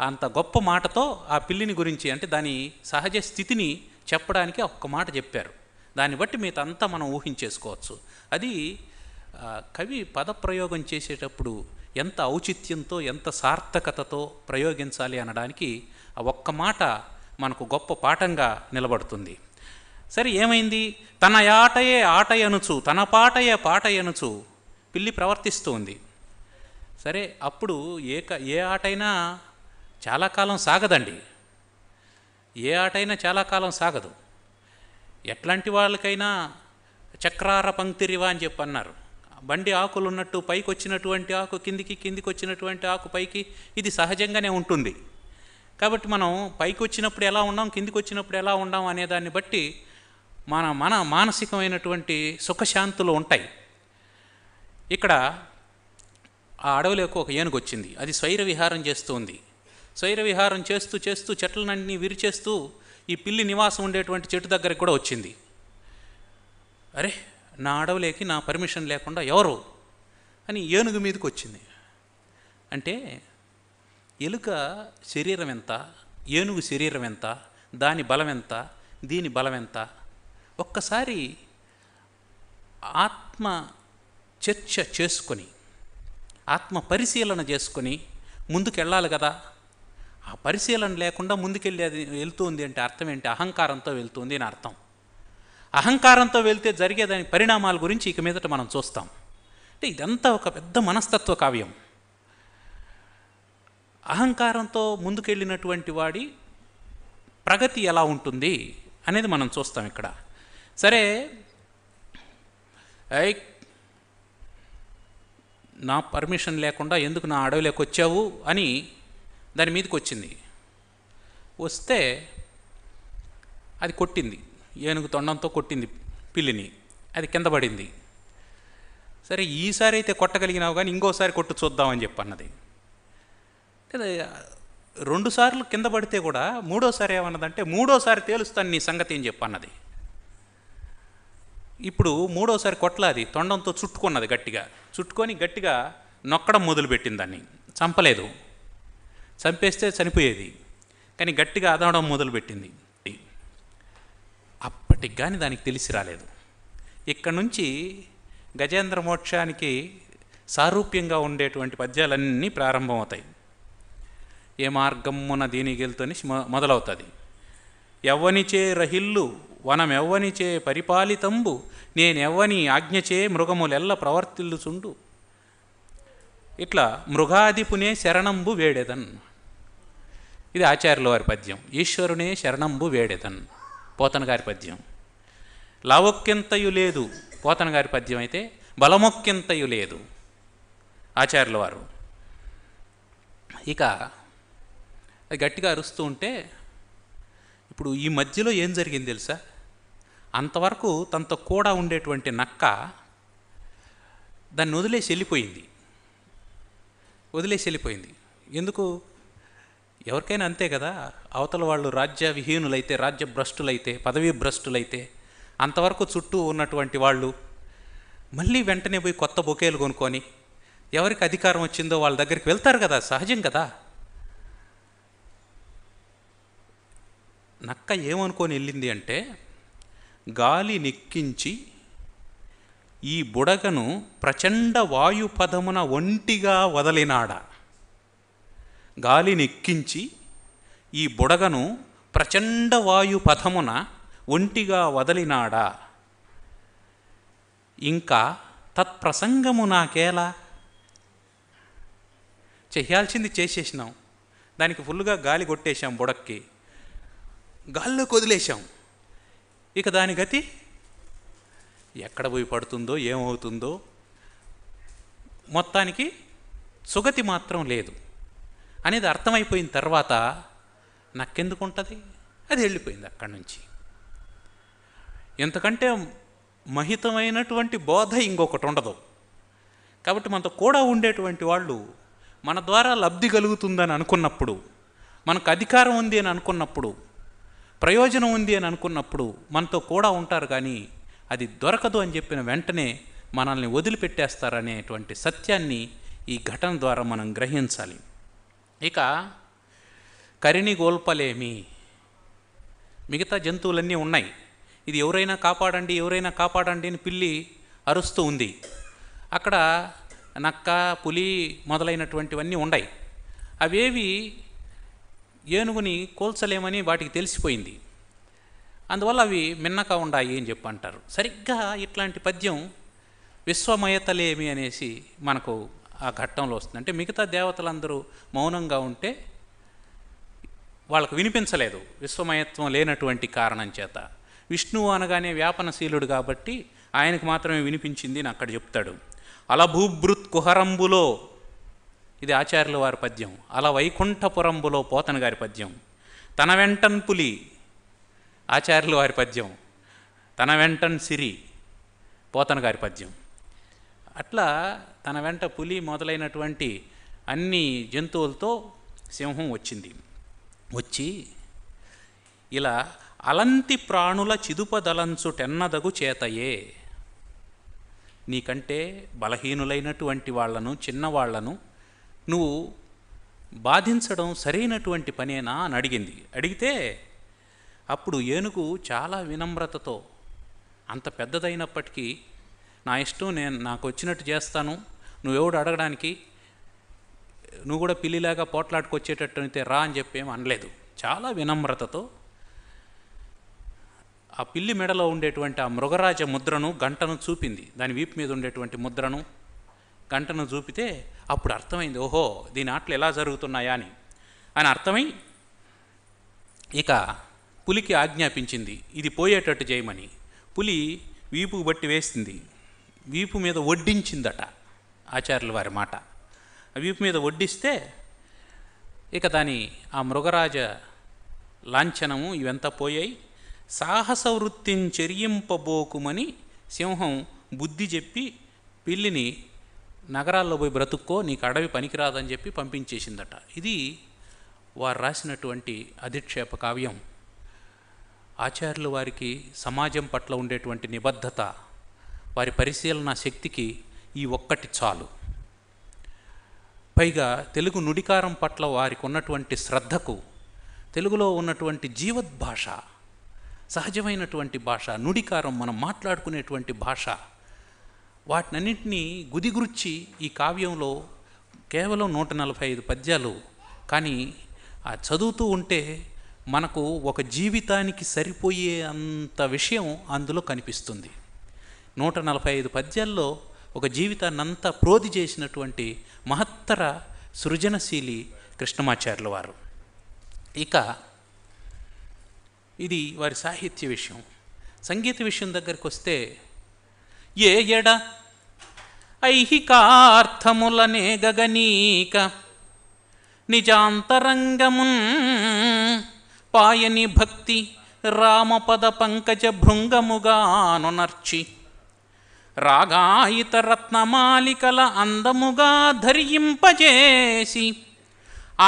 అంత గొప్ప మాటతో ఆ పిల్లిని గురించి, అంటే దాని సహజ స్థితిని చెప్పడానికి ఒక్క మాట చెప్పారు. దాన్ని బట్టి మీతంతా మనం ఊహించేసుకోవచ్చు. అది కవి పదప్రయోగం చేసేటప్పుడు ఎంత ఔచిత్యంతో, ఎంత సార్థకతతో ప్రయోగించాలి అనడానికి ఆ ఒక్క మాట మనకు గొప్ప పాఠంగా నిలబడుతుంది. సరే, ఏమైంది, తన ఆటయే ఆటయనుచు, తన పాటయే పాటయనుచు పిల్లి ప్రవర్తిస్తూ ఉంది. సరే, అప్పుడు ఏ ఆటైనా చాలా కాలం సాగదండి. ఏ ఆటైనా చాలా కాలం సాగదు. ఎట్లాంటి వాళ్ళకైనా చక్రార పంక్తిరివా అని చెప్పి అన్నారు. బండి ఆకులు ఉన్నట్టు పైకి వచ్చినటువంటి ఆకు కిందికి, కిందికి వచ్చినటువంటి ఆకు పైకి, ఇది సహజంగానే ఉంటుంది. కాబట్టి మనం పైకి వచ్చినప్పుడు ఎలా ఉన్నాం, కిందికి వచ్చినప్పుడు ఎలా ఉన్నాం అనేదాన్ని బట్టి మన మానసికమైనటువంటి సుఖశాంతులు ఉంటాయి. ఇక్కడ ఆ అడవిలోకి ఒక ఏనుగు వచ్చింది. అది స్వైర విహారం చేస్తూ ఉంది. స్వైర విహారం చేస్తూ చేస్తూ చెట్లనన్నీ విరిచేస్తూ ఈ పిల్లి నివాసం ఉండేటువంటి చెట్టు దగ్గరికి కూడా వచ్చింది. అరే, నా అడవిలోకి నా పర్మిషన్ లేకుండా ఎవరు అని ఏనుగు మీదకి వచ్చింది. అంటే ఎలుక శరీరం ఎంత, ఏనుగు శరీరం ఎంత, దాని బలం ఎంత, దీని బలం ఎంత, ఒక్కసారి ఆత్మ చర్చ చేసుకొని, ఆత్మ పరిశీలన చేసుకొని ముందుకు వెళ్ళాలి కదా. ఆ పరిశీలన లేకుండా ముందుకెళ్ళి అది వెళ్తుంది అంటే అర్థం ఏంటి, అహంకారంతో వెళ్తుంది అని అర్థం. అహంకారంతో వెళ్తే జరిగేదాని పరిణామాల గురించి ఇక మీదట మనం చూస్తాం. అంటే ఇదంతా ఒక పెద్ద మనస్తత్వ కావ్యం. అహంకారంతో ముందుకెళ్ళినటువంటి వాడి ప్రగతి ఎలా ఉంటుంది అనేది మనం చూస్తాం ఇక్కడ. సరే, నా పర్మిషన్ లేకుండా ఎందుకు నా అడవిలోకి వచ్చావు అని దాని మీదకి వచ్చింది. వస్తే అది కొట్టింది, ఏనుగు తొండంతో కొట్టింది పిల్లిని. అది కింద పడింది. సరే, ఈసారి అయితే కొట్టగలిగినావు కానీ ఇంకోసారి కొట్టు చూద్దామని చెప్పి అన్నది. 2 సార్లు కింద పడితే కూడా మూడోసారి ఏమన్నదంటే, మూడోసారి తేలుస్తాను నీ సంగతి అని చెప్పి అన్నది. ఇప్పుడు మూడోసారి కొట్టలాది తొండంతో చుట్టుకున్నది, గట్టిగా చుట్టుకొని గట్టిగా నొక్కడం మొదలుపెట్టింది. దాన్ని చంపలేదు, చంపేస్తే చనిపోయేది, కానీ గట్టిగా అదవడం మొదలుపెట్టింది. అప్పటికి కానీ దానికి తెలిసి రాలేదు. ఇక్కడ నుంచి గజేంద్ర మోక్షానికి సారూప్యంగా ఉండేటువంటి పద్యాలన్నీ ప్రారంభమవుతాయి. ఏ మార్గమ్మున దీని గెలుతని మొదలవుతుంది. ఎవ్వనిచే రహిల్లు వనమెవ్వనిచే పరిపాలితంబు, నేనెవ్వని ఆజ్ఞచే మృగములెల్ల ప్రవర్తిల్లుచుండు, ఇట్లా మృగాదిపునే శరణంబు వేడెదన్. ఇది ఆచార్యుల వారి పద్యం. ఈశ్వరునే శరణంబు వేడెదన్ పోతన గారి పద్యం. లావొక్కెంతయు లేదు పోతన గారి పద్యం అయితే, బలమొక్కెంతయు లేదు ఆచార్యుల వారు. ఇక అది గట్టిగా అరుస్తూ ఉంటే, ఇప్పుడు ఈ మధ్యలో ఏం జరిగింది తెలుసా? అంతవరకు తనతో కూడా ఉండేటువంటి నక్క దాన్ని వదిలేసి వెళ్ళిపోయింది. ఎందుకు? ఎవరికైనా అంతే కదా, అవతల వాళ్ళు రాజ్య విహీనులైతే, రాజ్య భ్రష్టులైతే, పదవీ భ్రష్టులైతే, అంతవరకు చుట్టూ ఉన్నటువంటి వాళ్ళు మళ్ళీ వెంటనే పోయి కొత్త బొకేలు కొనుక్కొని ఎవరికి అధికారం వచ్చిందో వాళ్ళ దగ్గరికి వెళ్తారు కదా, సహజం కదా. నక్క ఏమనుకొని వెళ్ళింది అంటే, గాలి నెక్కించి ఈ బుడగను ప్రచండ వాయుపదమున ఒంటిగా వదలినాడ. గాలిని ఎక్కించి ఈ బుడగను ప్రచండ వాయుపథమున ఒంటిగా వదలినాడా. ఇంకా తత్ప్రసంగము నాకేలా. చేయాల్సింది చేసేసినాం, దానికి ఫుల్గా గాలి కొట్టేశాం, బుడక్కి గాల్లోకి వదిలేశాం. ఇక దాని గతి ఎక్కడ పోయి పడుతుందో ఏమవుతుందో, మొత్తానికి సుగతి మాత్రం లేదు అనేది అర్థమైపోయిన తర్వాత నాకెందుకు ఉంటుంది, అది వెళ్ళిపోయింది అక్కడి నుంచి. ఎంతకంటే మహితమైనటువంటి బోధ ఇంకొకటి ఉండదు. కాబట్టి మనతో కూడా ఉండేటువంటి వాళ్ళు మన ద్వారా లబ్ధి కలుగుతుందని అనుకున్నప్పుడు, మనకు అధికారం ఉంది అని అనుకున్నప్పుడు, ప్రయోజనం ఉంది అని అనుకున్నప్పుడు మనతో కూడా ఉంటారు. కానీ అది దొరకదు అని చెప్పిన వెంటనే మనల్ని వదిలిపెట్టేస్తారనేటువంటి సత్యాన్ని ఈ ఘటన ద్వారా మనం గ్రహించాలి. ఇక కరిని గోల్పలేమి, మిగతా జంతువులన్నీ ఉన్నాయి. ఇది ఎవరైనా కాపాడండి, ఎవరైనా కాపాడండి అని పిల్లి అరుస్తూ ఉంది. అక్కడ నక్క, పులి మొదలైనటువంటివన్నీ ఉన్నాయి. అవేవి ఏనుగుని కోల్చలేమని వాటికి తెలిసిపోయింది. అందువల్ల అవి మిన్నక ఉండాయి అని చెప్పి అంటారు. సరిగ్గా ఇట్లాంటి పద్యం విశ్వమయతలేమి అనేసి మనకు ఆ ఘట్టంలో వస్తుంది. అంటే మిగతా దేవతలందరూ మౌనంగా ఉంటే వాళ్ళకు వినిపించలేదు, విశ్వమయత్వం లేనటువంటి కారణం చేత. విష్ణువు అనగానే వ్యాపనశీలుడు కాబట్టి ఆయనకు మాత్రమే వినిపించింది అని అక్కడ చెప్తాడు. అలభూభృత్ కుహరంబులో, ఇది ఆచార్యుల వారి పద్యం. అల వైకుంఠపురంబులో పోతన గారి పద్యం. తన వెంటన్ పులి, ఆచార్యుల వారి పద్యం. తన వెంటన్ సిరి, పోతన గారి పద్యం. అట్లా తన వెంట పులి మొదలైనటువంటి అన్ని జంతువులతో సింహం వచ్చి ఇలా అలంతి ప్రాణుల చిదుపదలంచుటెన్నదగు చేతయే, నీకంటే బలహీనులైనటువంటి వాళ్లను, చిన్నవాళ్లను నువ్వు బాధించడం సరైనటువంటి పనేనా అని అడిగితే అప్పుడు ఏనుగు చాలా వినమ్రతతో, అంత పెద్దదైనప్పటికీ నా ఇష్టం, నేను నాకు వచ్చినట్టు చేస్తాను, నువ్వెవడు అడగడానికి, నువ్వు కూడా పిల్లిలాగా పోట్లాడుకొచ్చేటట్టు అయితే రా అని చెప్పి ఏం అనలేదు. చాలా వినమ్రతతో ఆ పిల్లి మెడలో ఉండేటువంటి ఆ మృగరాజ ముద్రను, గంటను చూపింది. దాని వీపు మీద ఉండేటువంటి ముద్రను, గంటను చూపితే అప్పుడు అర్థమైంది, ఓహో దీని ఆటలు ఎలా జరుగుతున్నాయా అని అర్థమై ఇక పులికి ఆజ్ఞాపించింది ఇది పోయేటట్టు చేయమని. పులి వీపుకు బట్టి వేసింది, వీపు మీద వడ్డించిందట ఆచార్యుల వారి మాట. ఆ వీపు మీద వడ్డిస్తే ఇక దాని ఆ మృగరాజ లాంఛనము ఇవంతా పోయాయి. సాహస వృత్తిని చెరియింపబోకుమని సింహం బుద్ధి చెప్పి పిల్లిని నగరాల్లో పోయి బ్రతుక్కో, నీకు అడవి పనికిరాదని చెప్పి పంపించేసిందట. ఇది వారు రాసినటువంటి అధిక్షేప కావ్యం. ఆచార్యుల వారికి సమాజం పట్ల ఉండేటువంటి నిబద్ధత, వారి పరిశీలన శక్తికి ఈ ఒక్కటి చాలు. పైగా తెలుగు నుడికారం పట్ల వారికి ఉన్నటువంటి శ్రద్ధకు, తెలుగులో ఉన్నటువంటి జీవద్భాష, సహజమైనటువంటి భాష, నుడికారం, మనం మాట్లాడుకునేటువంటి భాష, వాటినన్నింటినీ గుదిగుర్చి ఈ కావ్యంలో కేవలం 145 పద్యాలు. కానీ ఆ చదువుతూ ఉంటే మనకు ఒక జీవితానికి సరిపోయే అంత విషయం అందులో కనిపిస్తుంది. 145 పద్యాల్లో ఒక జీవితాన్ని అంతా ప్రోధి చేసినటువంటి మహత్తర సృజనశీలి కృష్ణమాచార్యుల వారు. ఇక ఇది వారి సాహిత్య విషయం. సంగీత విషయం దగ్గరికి వస్తే, ఏ ఎడ ఐహికార్థములనే గగనీక నిజాంతరంగమున్ పాయని భక్తి రామపద పంకజ భృంగముగాను నర్చి రాగాయిత రత్నమాలికల అందముగా ధరింపజేసి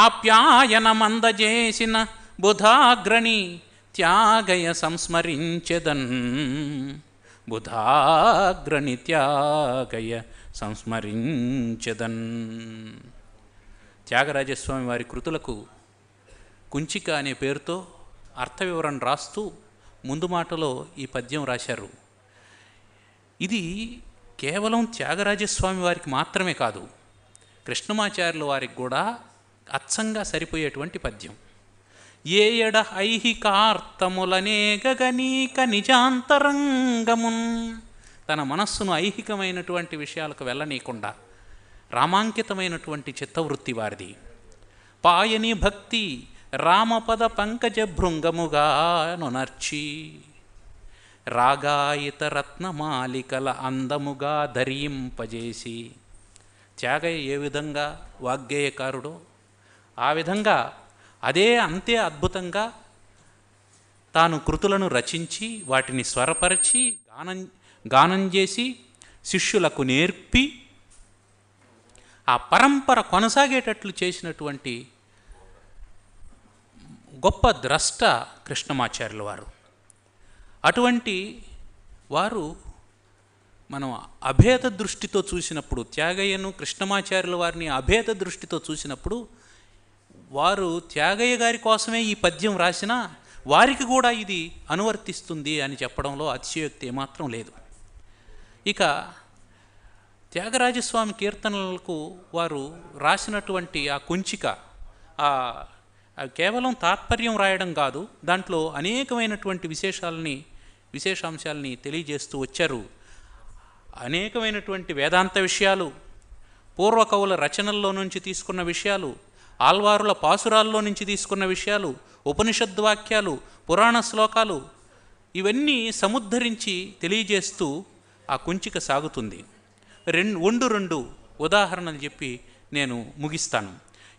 ఆప్యాయన మందజేసిన బుధాగ్రణి త్యాగయ సంస్మరించెదన్. బుధాగ్రణి త్యాగయ సంస్మరించెదన్. త్యాగరాజస్వామి వారి కృతులకు కుంచిక అనే పేరుతో అర్థ వివరణ రాస్తూ ముందు మాటలో ఈ పద్యం రాశారు. ఇది కేవలం త్యాగరాజస్వామి వారికి మాత్రమే కాదు, కృష్ణమాచార్యుల వారికి కూడా అచ్చంగా సరిపోయేటువంటి పద్యం. ఏ ఎడ ఐహికార్థములనే గగనీక నిజాంతరంగమున్, తన మనస్సును ఐహికమైనటువంటి విషయాలకు వెళ్ళనీయకుండా రామాంకితమైనటువంటి చిత్తవృత్తి వారిది. పాయని భక్తి రామపద పంకజ భృంగముగా నొనర్చి రాగాయిత రత్నమాలికల అందముగా ధరింపజేసి. త్యాగయ్య ఏ విధంగా వాగ్గేయకారుడో ఆ విధంగా అంతే అద్భుతంగా తాను కృతులను రచించి వాటిని స్వరపరిచి గానం చేసి శిష్యులకు నేర్పి ఆ పరంపర కొనసాగేటట్లు చేసినటువంటి గొప్ప ద్రష్ట కృష్ణమాచార్యుల వారు. అటువంటి వారు మనం అభేద దృష్టితో చూసినప్పుడు, త్యాగయ్యను కృష్ణమాచార్యుల వారిని అభేద దృష్టితో చూసినప్పుడు, వారు త్యాగయ్య గారి కోసమే ఈ పద్యం రాసినా వారికి కూడా ఇది అనువర్తిస్తుంది అని చెప్పడంలో అతిశయోక్తి ఏమాత్రం లేదు. ఇక త్యాగరాజస్వామి కీర్తనలకు వారు రాసినటువంటి ఆ కుంచిక కేవలం తాత్పర్యం రాయడం కాదు, దాంట్లో అనేకమైనటువంటి విశేషాంశాలని తెలియజేస్తూ వచ్చారు. అనేకమైనటువంటి వేదాంత విషయాలు, పూర్వకవుల రచనల్లో నుంచి తీసుకున్న విషయాలు, ఆల్వారుల పాసురాల్లో నుంచి తీసుకున్న విషయాలు, ఉపనిషద్వాక్యాలు, పురాణ శ్లోకాలు, ఇవన్నీ సముద్ధరించి తెలియజేస్తూ ఆ కుంచిక సాగుతుంది. రెండు ఉదాహరణలు చెప్పి నేను ముగిస్తాను.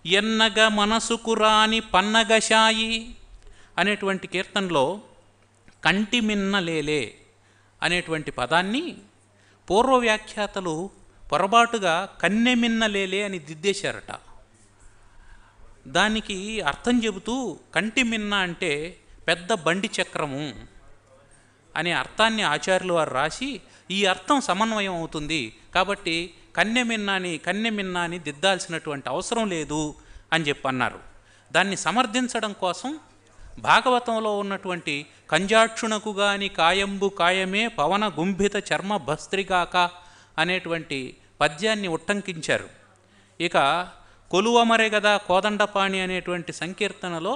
ఎన్నగ మనసుకు రాని పన్నగశాయి అనేటువంటి కీర్తనలో కంటి మిన్నలేలే అనేటువంటి పదాన్ని పూర్వ వ్యాఖ్యాతలు పొరపాటుగా కన్నెమిన్నలేలే అని దిద్దేశారట. దానికి అర్థం చెబుతూ కంటి మిన్న అంటే పెద్ద బండి చక్రము అనే అర్థాన్ని ఆచార్యులు వారు రాసి, ఈ అర్థం సమన్వయం అవుతుంది కాబట్టి కన్నెమిన్న అని దిద్దాల్సినటువంటి అవసరం లేదు అని చెప్పి అన్నారు. దాన్ని సమర్థించడం కోసం భాగవతంలో ఉన్నటువంటి కంజాక్షుణకు గాని కాయంబు కాయమే పవన గుంభిత చర్మ భస్త్రిగాక అనేటువంటి పద్యాన్ని ఉట్టంకించారు. ఇక కొలువమరే గదా కోదండపాణి అనేటువంటి సంకీర్తనలో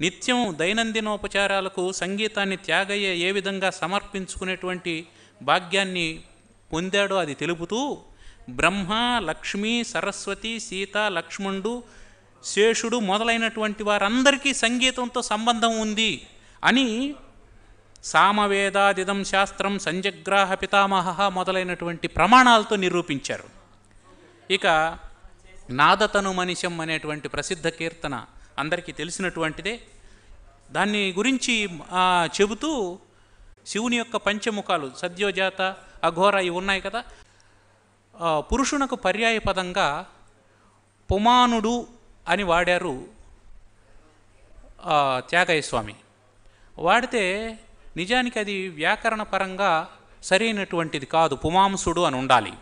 నిత్యం దైనందినోపచారాలకు సంగీతాన్ని త్యాగయ్య ఏ విధంగా సమర్పించుకునేటువంటి భాగ్యాన్ని పొందాడో అది తెలుపుతూ, బ్రహ్మ, లక్ష్మి, సరస్వతి, సీత, లక్ష్మణుడు, శేషుడు మొదలైనటువంటి వారందరికీ సంగీతంతో సంబంధం ఉంది అని సామవేదాదిదం శాస్త్రం సంజగ్రాహ పితామహ మొదలైనటువంటి ప్రమాణాలతో నిరూపించారు. ఇక నాదతను మనిషం అనేటువంటి ప్రసిద్ధ కీర్తన అందరికీ తెలిసినటువంటిదే. దాన్ని గురించి చెబుతూ శివుని యొక్క పంచముఖాలు సద్యోజాత, అఘోర ఇవి ఉన్నాయి కదా, పురుషునకు పర్యాయ పదంగా పుమానుడు అని వాడారు త్యాగయ్య స్వామి. వాడితే నిజానికి అది వ్యాకరణ పరంగా సరైనటువంటిది కాదు, పుమాంసుడు అని ఉండాలి.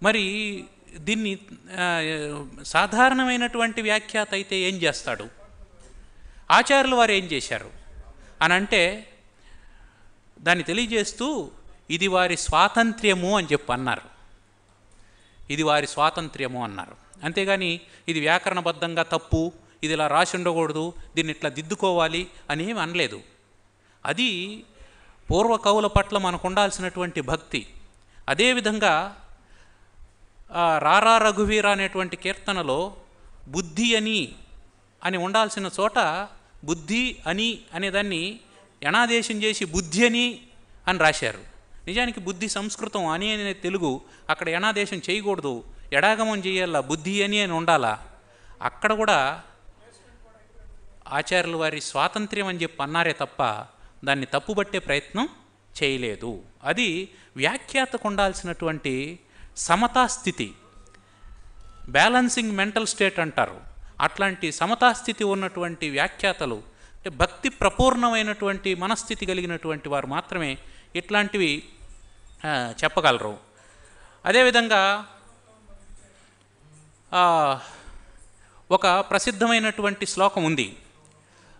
మరి దీన్ని సాధారణమైనటువంటి వ్యాఖ్యాత అయితే ఏం చేస్తాడు? ఆచార్యులు వారు ఏం చేశారు అని అంటే, దాన్ని తెలియజేస్తూ ఇది వారి స్వాతంత్ర్యము అని చెప్పి అన్నారు. ఇది వారి స్వాతంత్ర్యము అన్నారు. అంతేగాని ఇది వ్యాకరణబద్ధంగా తప్పు, ఇది ఇలా రాసి ఉండకూడదు, దీన్ని ఇట్లా దిద్దుకోవాలి అని ఏమి అనలేదు. అది పూర్వ కవుల పట్ల మనకు ఉండాల్సినటువంటి భక్తి. అదేవిధంగా రారా రఘువీర అనేటువంటి కీర్తనలో బుద్ధి అని అని ఉండాల్సిన చోట బుద్ధి అని అనేదాన్ని యణాదేశం చేసి బుద్ధి అని రాశారు. నిజానికి బుద్ధి సంస్కృతం, అని అనే తెలుగు. అక్కడ యణాదేశం చేయకూడదు, ఎడాగమం చేయాలా, బుద్ధి అని ఉండాలా. అక్కడ కూడా ఆచార్యుల వారి స్వాతంత్ర్యం అని చెప్పి అన్నారే తప్ప దాన్ని తప్పుబట్టే ప్రయత్నం చేయలేదు. అది వ్యాఖ్యాతకు ఉండాల్సినటువంటి సమతాస్థితి, బ్యాలెన్సింగ్ మెంటల్ స్టేట్ అంటారు. అట్లాంటి సమతాస్థితి ఉన్నటువంటి వ్యాఖ్యాతలు, అంటే భక్తి ప్రపూర్ణమైనటువంటి మనస్థితి కలిగినటువంటి వారు మాత్రమే ఇట్లాంటివి చెప్పగలరు. అదేవిధంగా ఒక ప్రసిద్ధమైనటువంటి శ్లోకం ఉంది.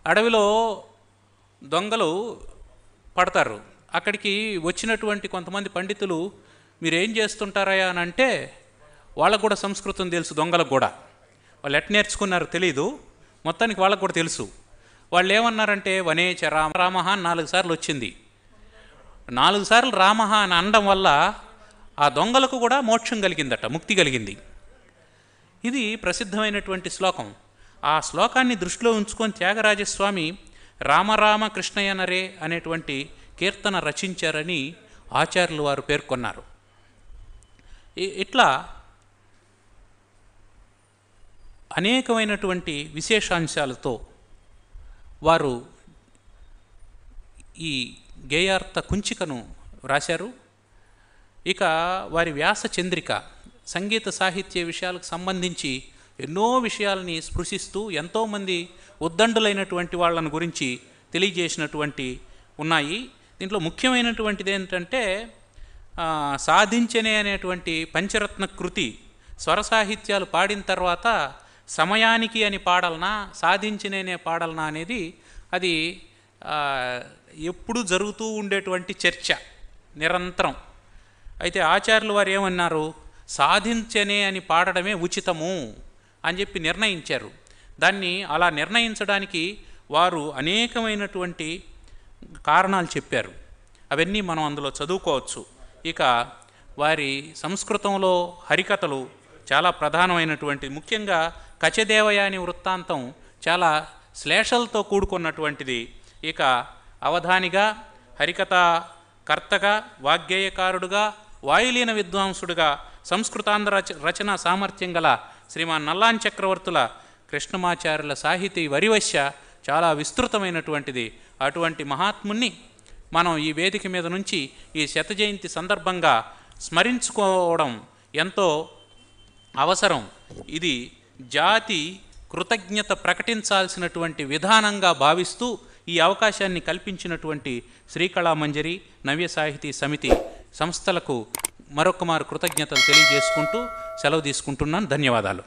అడవిలో దొంగలు పడతారు. అక్కడికి వచ్చినటువంటి కొంతమంది పండితులు మీరేం చేస్తుంటారయా అని అంటే, వాళ్ళకు కూడా సంస్కృతం తెలుసు, దొంగలకు కూడా. వాళ్ళు ఎట్ నేర్చుకున్నారో తెలీదు, మొత్తానికి వాళ్ళకు కూడా తెలుసు. వాళ్ళు ఏమన్నారంటే వనేచ రామ అని 4 సార్లు వచ్చింది. 4 సార్లు రామహ అని అనడం వల్ల ఆ దొంగలకు కూడా మోక్షం కలిగిందట, ముక్తి కలిగింది. ఇది ప్రసిద్ధమైనటువంటి శ్లోకం. ఆ శ్లోకాన్ని దృష్టిలో ఉంచుకొని త్యాగరాజస్వామి రామరామ కృష్ణయ్య నరే అనేటువంటి కీర్తన రచించారని ఆచార్యులు వారు పేర్కొన్నారు. ఇట్లా అనేకమైనటువంటి విశేషాంశాలతో వారు ఈ గేయార్థ కుంచికను వ్రాశారు. ఇక వారి వ్యాస చంద్రిక సంగీత సాహిత్య విషయాలకు సంబంధించి ఎన్నో విషయాలని స్పృశిస్తూ ఎంతోమంది ఉద్దండులైనటువంటి వాళ్ళని గురించి తెలియజేసినటువంటి ఉన్నాయి. దీంట్లో ముఖ్యమైనటువంటిది ఏంటంటే సాధించనే అనేటువంటి పంచరత్న కృతి స్వర సాహిత్యాలు పాడిన తర్వాత సమయానికి అని పాడాలనా, సాధించినేనే పాడాలనా అనేది అది ఎప్పుడు జరుగుతూ ఉండేటువంటి చర్చ నిరంతరం. అయితే ఆచార్యులు వారు ఏమన్నారు, సాధించనే అని పాడడమే ఉచితము అని చెప్పి నిర్ణయించారు. దాన్ని అలా నిర్ణయించడానికి వారు అనేకమైనటువంటి కారణాలు చెప్పారు. అవన్నీ మనం అందులో చదువుకోవచ్చు. ఇక వారి సంస్కృతంలో హరికథలు చాలా ప్రధానమైనటువంటి, ముఖ్యంగా కచదేవయాని వృత్తాంతం చాలా శ్లేషలతో కూడుకున్నటువంటిది. ఇక అవధానిగా, హరికథ కర్తగా, వాగ్గేయకారుడుగా, వాయులీన విద్వాంసుడుగా, సంస్కృతాంధ్ర రచన సామర్థ్యం గల శ్రీమాన్ నల్లాన్ చక్రవర్తుల కృష్ణమాచార్యుల సాహితీ వరివశ్య చాలా విస్తృతమైనటువంటిది. అటువంటి మహాత్ముని మనం ఈ వేదిక మీద నుంచి ఈ శత జయంతి సందర్భంగా స్మరించుకోవడం ఎంతో అవసరం. ఇది జాతి కృతజ్ఞత ప్రకటించాల్సినటువంటి విధానంగా భావిస్తూ ఈ అవకాశాన్ని కల్పించినటువంటి శ్రీకళామంజరి, నవ్య సాహితీ సమితి సంస్థలకు మరొకమారు కృతజ్ఞతలు తెలియజేసుకుంటూ సెలవు తీసుకుంటున్నాను. ధన్యవాదాలు.